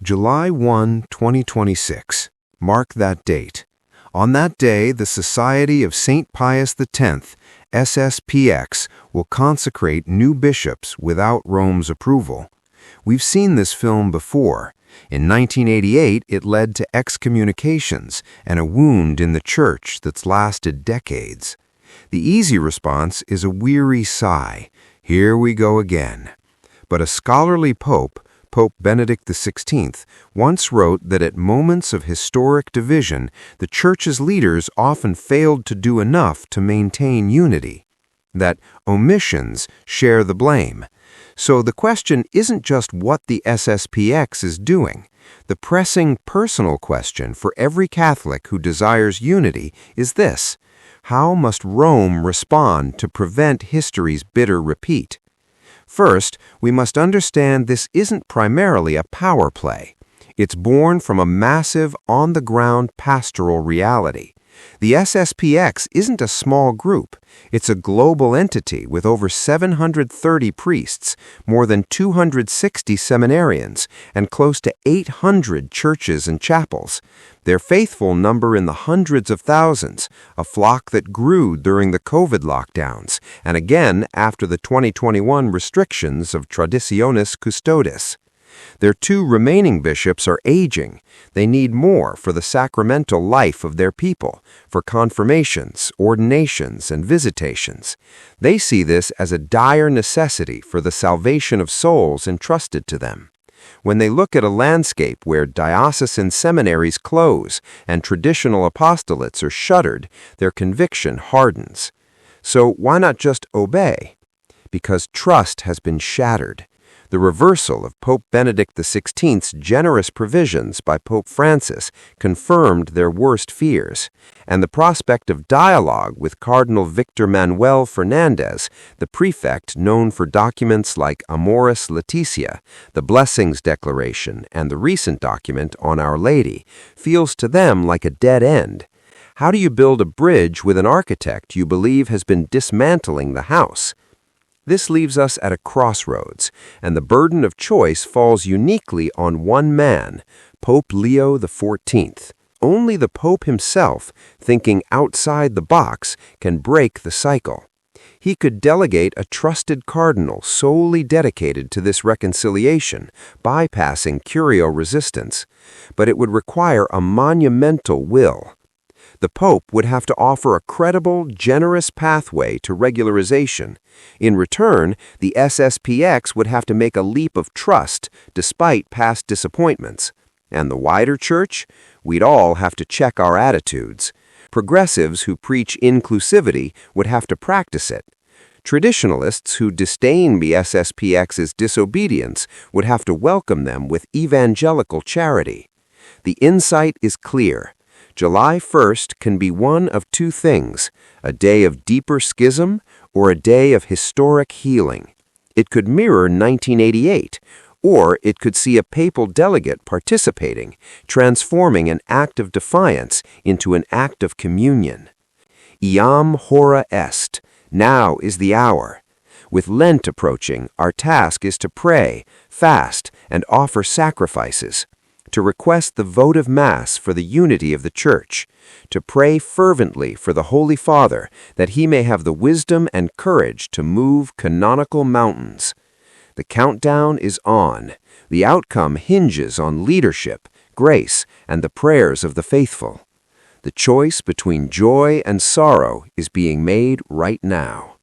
July 1, 2026. Mark that date. On that day, the Society of St. Pius X, SSPX, will consecrate new bishops without Rome's approval. We've seen this film before. In 1988, it led to excommunications and a wound in the church that's lasted decades. The easy response is a weary sigh. Here we go again. But a scholarly pope, Pope Benedict XVI, once wrote that at moments of historic division, the Church's leaders often failed to do enough to maintain unity. That omissions share the blame. So the question isn't just what the SSPX is doing. The pressing personal question for every Catholic who desires unity is this: how must Rome respond to prevent history's bitter repeat? First, we must understand this isn't primarily a power play. It's born from a massive, on-the-ground pastoral reality. The SSPX isn't a small group. It's a global entity with over 730 priests, more than 260 seminarians, and close to 800 churches and chapels. Their faithful number in the hundreds of thousands, a flock that grew during the COVID lockdowns, and again after the 2021 restrictions of Traditionis Custodes. Their two remaining bishops are aging. They need more for the sacramental life of their people, for confirmations, ordinations, and visitations. They see this as a dire necessity for the salvation of souls entrusted to them. When they look at a landscape where diocesan seminaries close and traditional apostolates are shuttered, their conviction hardens. So why not just obey? Because trust has been shattered. The reversal of Pope Benedict XVI's generous provisions by Pope Francis confirmed their worst fears, and the prospect of dialogue with Cardinal Victor Manuel Fernandez, the prefect known for documents like Amoris Laetitia, the Blessings Declaration, and the recent document on Our Lady, feels to them like a dead end. How do you build a bridge with an architect you believe has been dismantling the house? This leaves us at a crossroads, and the burden of choice falls uniquely on one man, Pope Leo XIV. Only the Pope himself, thinking outside the box, can break the cycle. He could delegate a trusted cardinal solely dedicated to this reconciliation, bypassing curio resistance, but it would require a monumental will. The Pope would have to offer a credible, generous pathway to regularization. In return, the SSPX would have to make a leap of trust despite past disappointments. And the wider church? We'd all have to check our attitudes. Progressives who preach inclusivity would have to practice it. Traditionalists who disdain the SSPX's disobedience would have to welcome them with evangelical charity. The insight is clear. July 1st can be one of two things: a day of deeper schism or a day of historic healing. It could mirror 1988, or it could see a papal delegate participating, transforming an act of defiance into an act of communion. Iam hora est. Now is the hour. With Lent approaching, our task is to pray, fast, and offer sacrifices. To request the votive Mass for the unity of the Church, to pray fervently for the Holy Father that he may have the wisdom and courage to move canonical mountains. The countdown is on. The outcome hinges on leadership, grace, and the prayers of the faithful. The choice between joy and sorrow is being made right now.